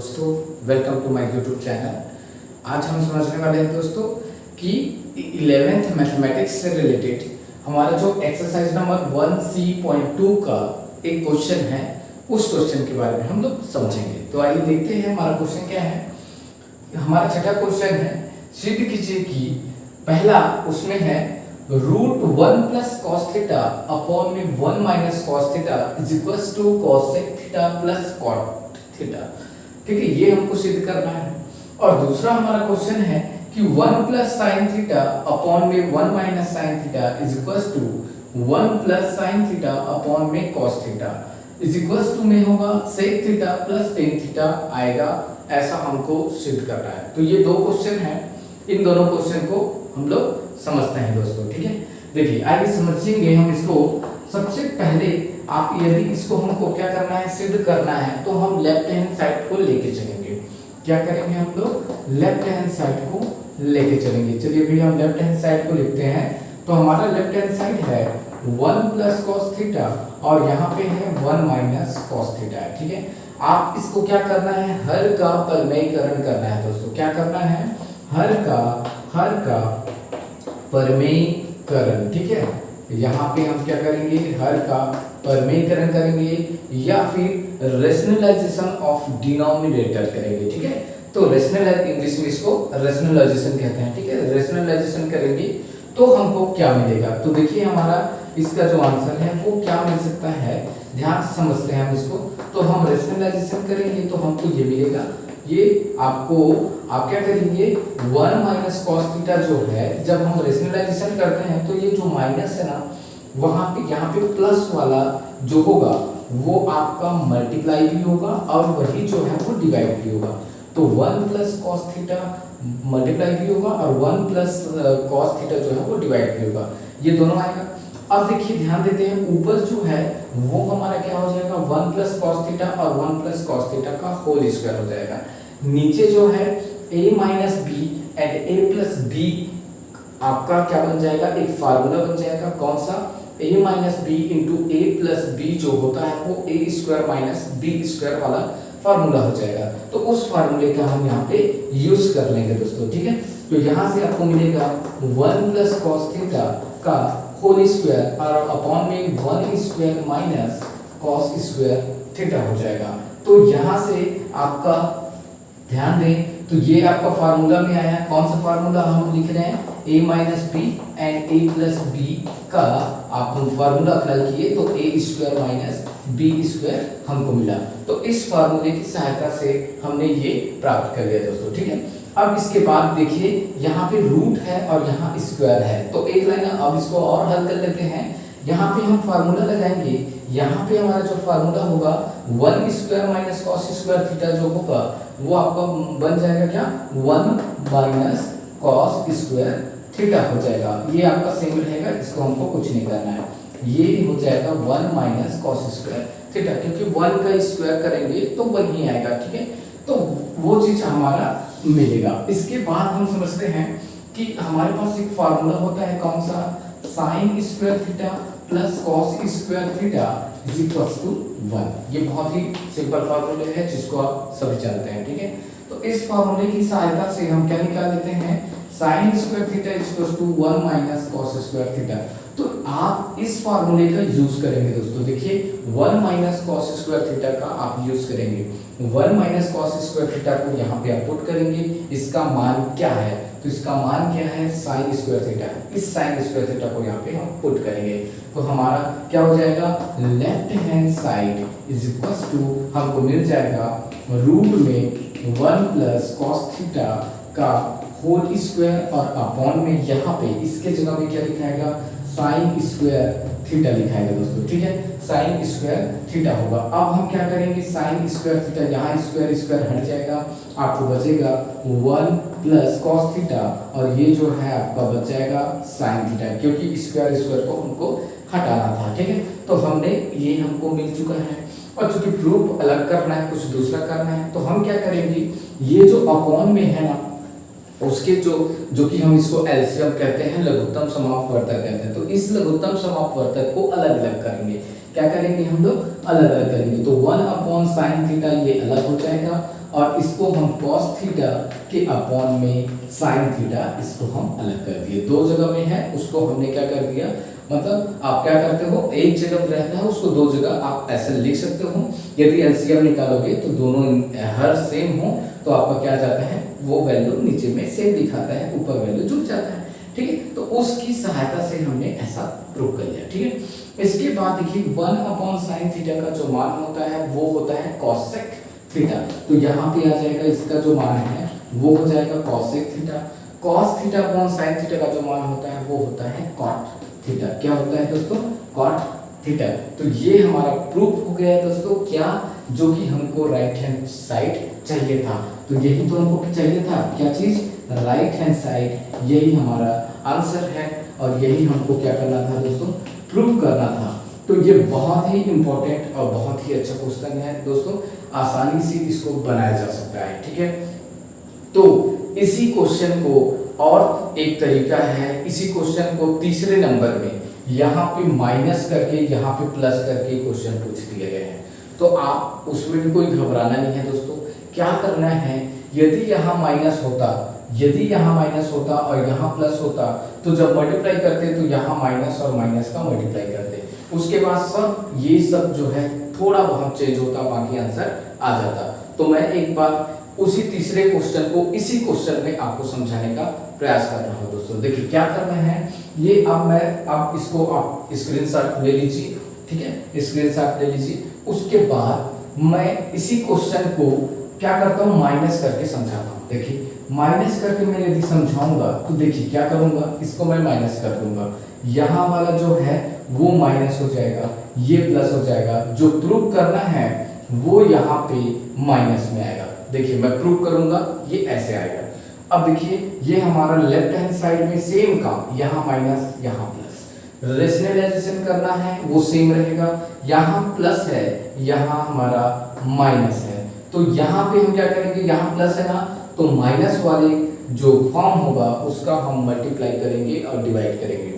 दोस्तों, welcome to my YouTube channel. आज हम समझने वाले हैं दोस्तों कि 11th मैथमेटिक्स से रिलेटेड हमारा जो एक्सरसाइज नंबर 1C.2 का एक क्वेश्चन है, उस क्वेश्चन के बारे में हम लोग समझेंगे। तो आइए देखते हैं हमारा क्वेश्चन क्या है। हमारा छठा क्वेश्चन है, सिद्ध कीजिए कि पहला उसमें है √1 प्लस कॉस थीटा अपॉन में 1 minus cos theta is equals to cosec theta plus cot theta. ठीक है, ये हमको सिद्ध करना है। और दूसरा हमारा क्वेश्चन है कि 1 प्लस साइन थीटा अपॉन में 1 minus sine theta is equals to 1 plus sine theta upon में cos theta is equals to में होगा sec theta plus tan theta आएगा, ऐसा हमको सिद्ध करना है। तो ये दो क्वेश्चन हैं, इन दोनों क्वेश्चन को हम लोग समझते हैं दोस्तों। ठीक है, देखिए आइए समझेंगे हम इसको। सबसे पहले आप यदि इसको हमको क्या करना है, सिद्ध करना है, तो हम लेफ्ट हैंड साइड को लेके चलेंगे। क्या करेंगे हम लोग, लेफ्ट हैंड साइड को लेके चलेंगे। चलिए भैया हम लेफ्ट हैंड साइड को लिखते हैं। तो हमारा लेफ्ट हैंड साइड है 1 प्लस कॉस थीटा और यहाँ पे है 1 माइनस कॉस थीटा। ठीक है, आप इसको क्या करना है, हर का परमेयीकरण करना है दोस्तों। क्या करना है, हर का परमेयीकरण। ठीक है, यहाँ पे हम क्या करेंगे, हर का परमेयीकरण करेंगे या फिर रेशनलाइजेशन ऑफ डिनोमिनेटर करेंगे। ठीक है, तो रेशनल इंग्लिश में इसको रेशनलाइजेशन कहते हैं। ठीक है, रेशनलाइजेशन करेंगे तो हमको क्या मिलेगा। तो देखिए हमारा इसका जो आंसर है वो क्या मिल सकता है, ध्यान से समझते हैं हम इसको। तो हम रेशनलाइजेशन करेंगे तो हमको ये मिलेगा, ये आपको आप क्या करेंगे 1 माइनस कॉस थीटा जो है, जब हम रेशनलाइजेशन करते हैं तो ये जो माइनस है ना, वहां पे यहाँ पे प्लस वाला जो होगा वो आपका मल्टीप्लाई भी होगा और वही जो है वो डिवाइड भी होगा। तो 1 प्लस कॉस थीटा मल्टीप्लाई भी होगा और 1 प्लस कॉस थीटा जो है वो डिवाइड भी होगा, ये दोनों आएगा। अब देखिए ध्यान देते हैं, ऊपर जो है वो हमारा क्या हो जाएगा 1 प्लस कॉस थीटा और 1 प्लस कॉस थीटा का होल स्क्वायर हो जाएगा। नीचे जो है a minus B and a plus B आपका क्या बन जाएगा, एक फार्मूला बन जाएगा। कौन सा, a minus B into A plus B जो होता है वो a square minus B square वाला फार्मूला हो जाएगा। तो उस फार्मूले का हम यहाँ पे यूज कर लेंगे दोस्तों। ठीक है, तो यहाँ से आपको मिलेगा 1 प्लस कॉस थीटा का होल स्क्वायर और अपॉन में 1 square minus cos square theta हो जाएगा। तो यहाँ से आपका ध्यान दें तो ये आपका फार्मूला में आया। कौन सा फार्मूला हम लिख रहे हैं, a minus B and a plus B का आप फार्मूला अप्लाई किए तो a square minus B square हमको मिला। तो इस फार्मूले की सहायता से हमने ये प्राप्त कर लिया दोस्तों। ठीक है, अब इसके बाद देखिए यहाँ पे रूट है और यहाँ स्क्वायर है, तो एक लाइन अब इसको और हल कर लेते हैं। यहाँ पे हम फार्मूला लगाएंगे, यहाँ पे हमारा जो फार्मूला होगा 1 square minus cos square theta जो होगा वो आपका बन जाएगा क्या, 1 माइनस कॉस स्क्वायर थीटा हो जाएगा। ये आपका सेम रहेगा, इसको हमको कुछ नहीं करना है, ये हो जाएगा 1 माइनस कॉस स्क्वायर थीटा, क्योंकि 1 का स्क्वायर करेंगे तो वही आएगा। ठीक है, तो वो चीज हमारा मिलेगा। इसके बाद हम समझते हैं कि हमारे पास एक फार्मूला होता है, कौन सा, sine square theta plus cos square theta is equals to 1। ये बहुत ही सिंपल फार्मूला है जिसको आप सभी जानते हैं। ठीक है, तो इस फार्मूले की सहायता से हम क्या निकाल लेते हैं, sine square theta is equals to 1 minus cos square theta. तो आप इस फार्मूले का यूज करेंगे दोस्तों। देखिए 1 माइनस कॉस स्क्वायर थीटा का आप यूज करेंगे, 1 माइनस कॉस स्क्वायर थीटा को यहाँ पे आप पुट करेंगे। इसका मान क्या है, तो इसका मान क्या है, साइन स्क्वायर थीटा। इस साइन स्क्वायर थीटा को यहाँ पे हम पुट करेंगे तो हमारा क्या हो जाएगा, left hand side is equals to हमको मिल जाएगा रूट में 1 प्लस कॉस थीटा का होल स्क्वायर और अपॉन में यहाँ पे इसके जगह में क्या लिखाएगा, साइन स्क्वायर थीटा लिखाएगा दोस्तों। ठीक है, साइन स्क्वायर थीटा होगा। अब हम क्या करेंगे, साइन स्क्वायर थीटा यहाँ स्क्वायर स्क्वायर हट जाएगा, आपको बचेगा 1 प्लस कॉस थीटा और ये जो है आपका बच जाएगा साइन थीटा, क्योंकि स्क्वायर स्क्वायर को हमको हटाना था। ठीक है, तो हमने ये हमको मिल चुका है। और चूंकि प्रूफ अलग करना है, कुछ दूसरा करना है, तो हम क्या करेंगे, ये जो अपॉन में है ना उसके जो कि हम इसको एलसीएम कहते हैं, लघुत्तम समापवर्तक कहते हैं, तो इस लघुत्तम समापवर्तक को अलग अलग करेंगे। क्या करेंगे हम लोग, अलग अलग करेंगे। तो 1 अपॉन साइन थीटा ये अलग हो जाएगा और इसको हम cos थीटा के अपॉन में sin थीटा, इसको हम अलग कर दिए। दो जगह में है उसको हमने क्या कर दिया, मतलब आप क्या करते हो, एक जगह रहता है उसको दो जगह आप ऐसे लिख सकते हो। यदि एलसीएम निकालोगे तो दोनों हर सेम हो तो आपका क्या जाता है, वो वैल्यू नीचे में सेम दिखाता है, ऊपर वैल्यू जुड़ जाता है। ठीक है, तो उसकी सहायता से हमने ऐसा प्रूव कर लिया। ठीक है, इसके बाद देखिए 1/sin थीटा का जो मान होता है वो होता है cosec थीटा। तो यहाँ पे आ जाएगा इसका जो मान है वो हो जाएगा cosec theta. cos theta upon sin theta का जो मान होता है वो होता है cot थीटा। क्या होता है दोस्तों, cot थीटा। तो ये हमारा प्रूफ हो गया है दोस्तों, क्या, जो कि हमको राइट हैंड साइड चाहिए था। तो यही तो हमको चाहिए था, क्या चीज, राइट हैंड साइड। यही हमारा आंसर है और यही हमको क्या करना था दोस्तों, प्रूव करना था। तो ये बहुत ही इंपॉर्टेंट और बहुत ही अच्छा क्वेश्चन है दोस्तों, आसानी से इसको बनाया जा सकता है। ठीक है, तो इसी क्वेश्चन को और एक तरीका है, इसी क्वेश्चन को तीसरे नंबर में यहाँ पे माइनस करके यहाँ पे प्लस करके क्वेश्चन पूछ दिए गए हैं। तो आप उसमें भी कोई घबराना नहीं है दोस्तों। क्या करना है, यदि यहाँ माइनस होता, यदि यहाँ माइनस होता और यहाँ प्लस होता, तो जब मल्टीप्लाई करते तो यहाँ माइनस और माइनस का मल्टीप्लाई करते, उसके बाद सब ये सब जो है थोड़ा बहुत चेंज होता, बाकी आंसर आ जाता। तो मैं एक बार उसी तीसरे क्वेश्चन को इसी क्वेश्चन में आपको समझाने का प्रयास कर रहा हूँ दोस्तों। देखिए क्या करना है, ये अब इसको आप स्क्रीनशॉट ले लीजिए। ठीक है, स्क्रीनशॉट ले लीजिए। उसके बाद मैं इसी क्वेश्चन को क्या करता हूँ, माइनस करके समझाता हूँ। देखिए माइनस करके मैं यदि समझाऊंगा तो देखिए क्या करूंगा, इसको मैं माइनस कर दूंगा, यहाँ वाला जो है वो माइनस हो जाएगा, ये प्लस हो जाएगा। जो प्रूव करना है वो यहाँ पे माइनस में आएगा। देखिए मैं प्रूव करूंगा, ये ऐसे आएगा। अब देखिए ये हमारा लेफ्ट हैंड साइड में सेम काम, यहाँ माइनस यहाँ प्लस। रेशनलाइजेशन करना है वो सेम रहेगा, यहाँ प्लस है यहाँ हमारा माइनस है। तो यहाँ पे हम क्या करेंगे, यहाँ प्लस है ना, तो माइनस वाले जो फॉर्म होगा उसका हम मल्टीप्लाई करेंगे और डिवाइड करेंगे।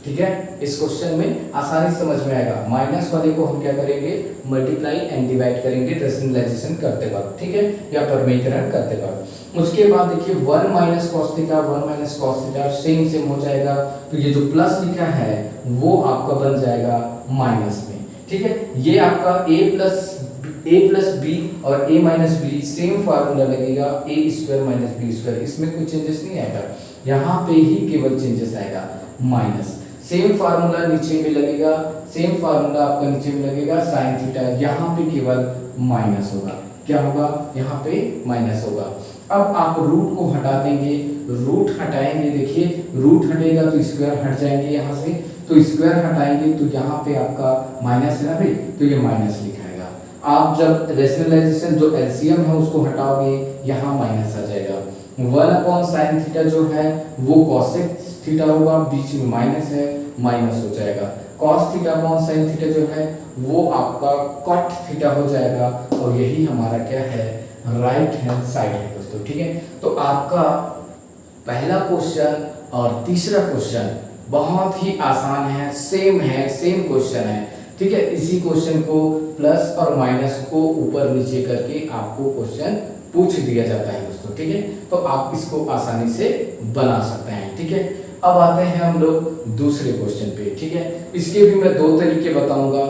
ठीक है, इस क्वेश्चन में आसानी समझ में आएगा। माइनस वाले को हम क्या करेंगे, मल्टीप्लाई एंड डिवाइड करेंगे रेशनलाइजेशन करते वक्त। ठीक है, या परमेयीकरण करते वक्त। उसके बाद देखिए 1 minus cos theta, 1 minus cos theta same हो जाएगा। तो ये जो प्लस लिखा है वो आपका बन जाएगा माइनस में। ठीक है, ये आपका a प्लस बी और a minus B same formula लगेगा, a square minus B square. इसमें कोई चेंजेस नहीं आएगा, यहाँ पे ही केवल चेंजेस आएगा माइनस। सेम फार्मूला नीचे में लगेगा, सेम फार्मूला आपका नीचे में लगेगा साइन थीटा, यहाँ पे केवल माइनस होगा। क्या होगा, यहाँ पे माइनस होगा। अब आप रूट को हटा देंगे, रूट हटाएंगे, देखिए रूट हटेगा तो स्क्वायर हट जाएंगे यहाँ से, तो स्क्वायर हटाएंगे तो यहाँ पे आपका माइनस है ना भाई, तो ये माइनस लिखाएगा। आप जब रेशनलाइजेशन जो एलसीएम है उसको हटाओगे, यहाँ माइनस आ जाएगा। 1/sin थीटा जो है वो कॉसेक थीटा होगा, बीच में माइनस है, माइनस हो जाएगा। cos theta upon sin theta जो है वो आपका cot थीटा हो जाएगा। और यही हमारा क्या है, राइट हैंड साइड है दोस्तों। ठीक है, तो आपका पहला क्वेश्चन और तीसरा क्वेश्चन बहुत ही आसान है, सेम क्वेश्चन है। ठीक है, इसी क्वेश्चन को प्लस और माइनस को ऊपर नीचे करके आपको क्वेश्चन पूछ दिया जाता है दोस्तों। ठीक है, तो आप इसको आसानी से बना सकते हैं। ठीक है, अब आते हैं हम लोग दूसरे क्वेश्चन पे। ठीक है, इसके भी मैं दो तरीके बताऊंगा,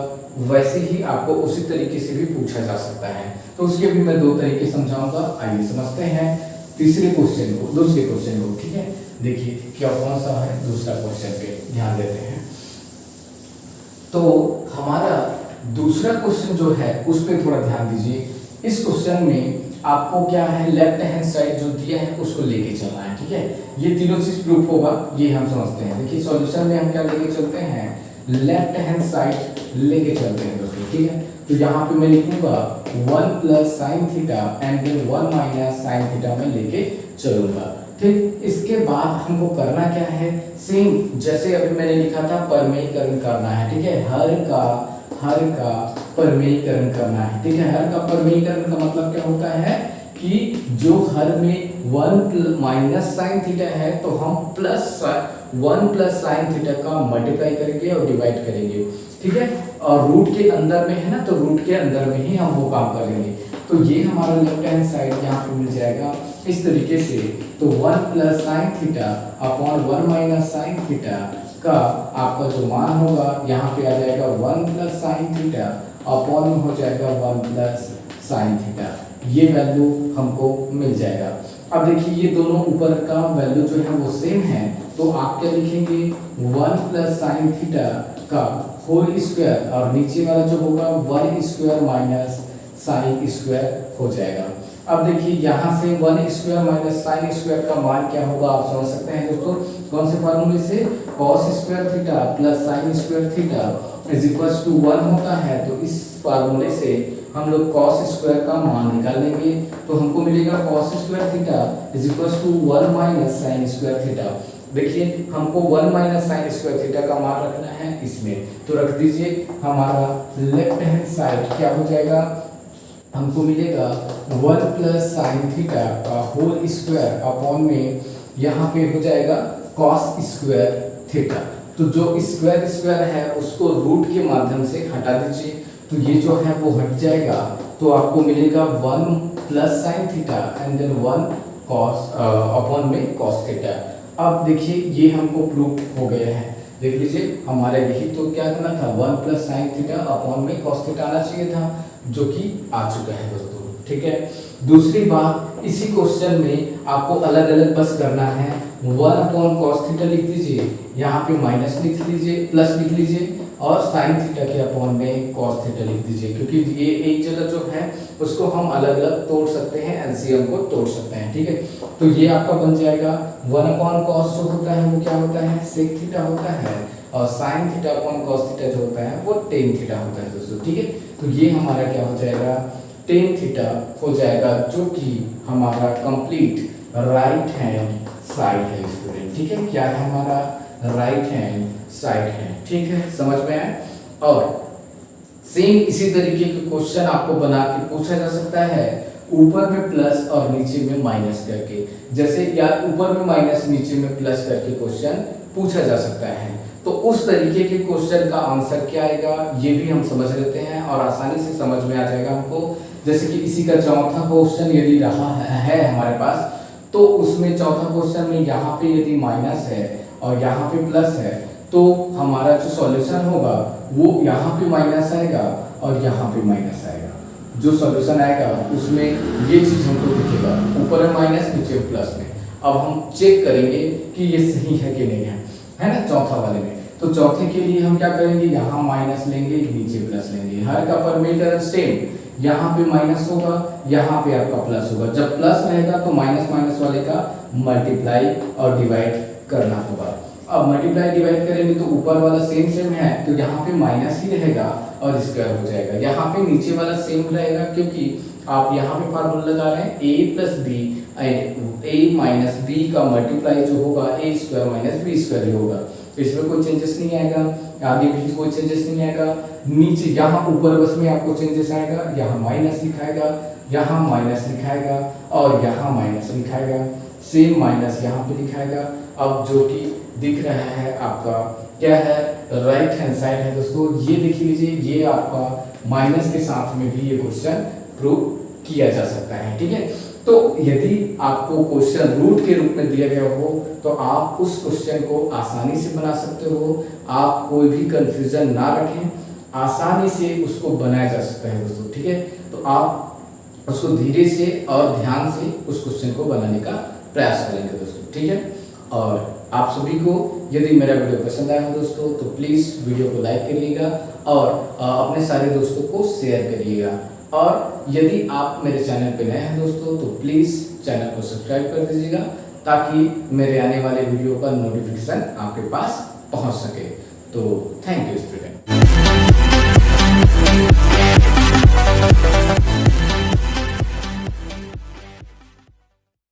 वैसे ही आपको उसी तरीके से भी पूछा जा सकता है, तो उसके भी मैं दो तरीके समझाऊंगा। आइए समझते हैं तीसरे क्वेश्चन को, दूसरे क्वेश्चन को। ठीक है, देखिए क्या कौन सा है दूसरा क्वेश्चन पे ध्यान देते हैं। तो हमारा दूसरा क्वेश्चन जो है उस पर थोड़ा ध्यान दीजिए। इस क्वेश्चन में आपको क्या है, लेफ्ट हैंड साइड जो दिया है उसको लेके चलना है। ठीक है, ये तीनों चीज प्रूफ होगा, ये हम समझते हैं। देखिए सॉल्यूशन में हम क्या लेके चलते हैं, लेफ्ट हैंड साइड लेके चलते हैं दोस्तों। ठीक है, तो यहाँ पे मैं लिखूंगा 1 plus sine theta and then 1 minus sine theta में लेके चलूंगा। ठीक, इसके बाद हमको करना क्या है, सेम जैसे अभी मैंने लिखा था परमेयीकरण करना है। ठीक है, हर का परमेयीकरण करना है। ठीक है, हर का परमेयीकरण का मतलब क्या होता है कि जो हर में 1 माइनस साइन थीटा है तो हम 1 प्लस साइन थीटा का मल्टीप्लाई करेंगे और डिवाइड करेंगे। ठीक है, और रूट के अंदर में है ना, तो रूट के अंदर में ही हम वो काम करेंगे। तो ये हमारा लेफ्ट हैंड साइड यहाँ पे मिल जाएगा इस तरीके से। तो 1 plus sine theta upon 1 minus sine theta का आपका जो मान होगा यहाँ पे आ जाएगा 1 प्लस साइन थीटा अपॉन में हो जाएगा 1 प्लस साइन थीटा। ये वैल्यू हमको मिल जाएगा। अब देखिए ये दोनों ऊपर का वैल्यू जो है वो सेम है, तो आप क्या लिखेंगे 1 प्लस साइन थीटा का होल स्क्वायर और नीचे वाला जो होगा 1 स्क्वायर माइनस साइन स्क्वायर हो जाएगा। अब देखिए यहाँ से 1 स्क्वायर माइनस साइन स्क्वायर का मान क्या होगा आप समझ सकते हैं दोस्तों। कौन से फार्मूले से, cos square theta plus sine square theta is equals to 1 होता है। तो इस फार्मूले से हम लोग cos स्क्वायर का मान निकाल लेंगे, तो हमको मिलेगा cos square theta is equals to 1 minus sine square theta. देखिए हमको 1 माइनस साइन स्क्वायर थीटा का मान रखना है इसमें, तो रख दीजिए। हमारा लेफ्ट हैंड साइड क्या हो जाएगा, हमको मिलेगा 1 प्लस साइन थीटा का होल स्क्वायर अपॉन में यहाँ पे हो जाएगा cos स्क्वायर थीटा। तो जो स्क्वायर स्क्वायर है उसको रूट के माध्यम से हटा दीजिए, तो ये जो है वो हट जाएगा। तो आपको मिलेगा 1 plus sine theta and then 1 cos upon में cos थीटा। अब देखिए ये हमको प्रूव हो गया है, देख लीजिए हमारा यही तो क्या करना था 1 प्लस साइन थीटा अपॉन में cos थीटा आना चाहिए था, जो कि आ चुका है दोस्तों। ठीक है, दूसरी बात इसी क्वेश्चन में आपको अलग अलग बस करना है। 1 अपॉन cos थीटा लिख दीजिए, यहाँ पे माइनस लिख लीजिए, प्लस लिख लीजिए और साइन थीटा के अपॉन में cos थीटा लिख दीजिए, क्योंकि ये एक जगह जो है उसको हम अलग अलग तोड़ सकते हैं, एलसीएम को तोड़ सकते हैं। ठीक है, तो ये आपका बन जाएगा 1 अपॉन cos जो होता है वो क्या होता है sec थीटा होता है, और sign theta upon cos theta जो होता है वो tan थीटा होता है दोस्तों। ठीक है, तो ये हमारा क्या हो जाएगा tan थीटा हो जाएगा, जो कि हमारा कंप्लीट राइट हैंड साइड है स्टूडेंट। ठीक है, क्या है हमारा राइट हैंड साइड है। ठीक है, समझ में आए। और सेम इसी तरीके के क्वेश्चन आपको बना के पूछा जा सकता है, ऊपर में प्लस और नीचे में माइनस करके। जैसे या ऊपर में माइनस नीचे में प्लस करके क्वेश्चन पूछा जा सकता है, तो उस तरीके के क्वेश्चन का आंसर क्या आएगा ये भी हम समझ लेते हैं और आसानी से समझ में आ जाएगा हमको। जैसे कि इसी का चौथा क्वेश्चन यदि रहा है हमारे पास, तो उसमें चौथा क्वेश्चन में यहाँ पे यदि माइनस है और यहाँ पे प्लस है, तो हमारा जो सॉल्यूशन होगा वो यहाँ पे माइनस आएगा और यहाँ पे माइनस आएगा। जो सॉल्यूशन आएगा उसमें ये चीज हमको दिखेगा, ऊपर में माइनस नीचे में प्लस में। अब हम चेक करेंगे कि ये सही है कि नहीं है ना चौथा वाले में। तो चौथे के लिए हम क्या करेंगे, यहाँ माइनस लेंगे नीचे प्लस लेंगे, हर का परमीटर सेम, यहाँ पे माइनस होगा यहाँ पे आपका प्लस होगा। जब प्लस रहेगा तो माइनस माइनस वाले का मल्टीप्लाई और डिवाइड करना होगा। अब मल्टीप्लाई डिवाइड करेंगे तो ऊपर वाला सेम सेम है, तो यहाँ पे माइनस ही रहेगा और स्क्वायर हो जाएगा। यहाँ पे नीचे वाला सेम रहेगा, क्योंकि आप यहाँ पे फार्मूला लगा रहे हैं a plus B and a minus B का मल्टीप्लाई जो होगा a square minus B square ही होगा। इसमें कोई चेंजेस नहीं आएगा, आगे भी कोई चेंजेस नहीं आएगा। नीचे यहाँ ऊपर बस में आपको चेंजेस आएगा, यहाँ माइनस लिखाएगा, यहाँ माइनस लिखाएगा और यहाँ माइनस लिखाएगा, सेम माइनस यहाँ पे लिखाएगा। अब जो कि दिख रहा है आपका क्या है, राइट हैंड साइड है दोस्तों। ये देख लीजिए, ये आपका माइनस के साथ में भी ये क्वेश्चन प्रूव किया जा सकता है। ठीक है, तो यदि आपको क्वेश्चन रूट के रूप में दिया गया हो तो आप उस क्वेश्चन को आसानी से बना सकते हो। आप कोई भी कंफ्यूजन ना रखें, आसानी से उसको बनाया जा सकता है दोस्तों। ठीक है, तो आप उसको धीरे से और ध्यान से उस क्वेश्चन को बनाने का प्रयास करेंगे दोस्तों। ठीक है, और आप सभी को यदि मेरा वीडियो पसंद आया हो दोस्तों तो प्लीज़ वीडियो को लाइक करिएगा और अपने सारे दोस्तों को शेयर करिएगा। और यदि आप मेरे चैनल पे नए हैं दोस्तों तो प्लीज़ चैनल को सब्सक्राइब कर दीजिएगा, ताकि मेरे आने वाले वीडियो का नोटिफिकेशन आपके पास पहुंच सके। तो थैंक यू स्टूडेंट।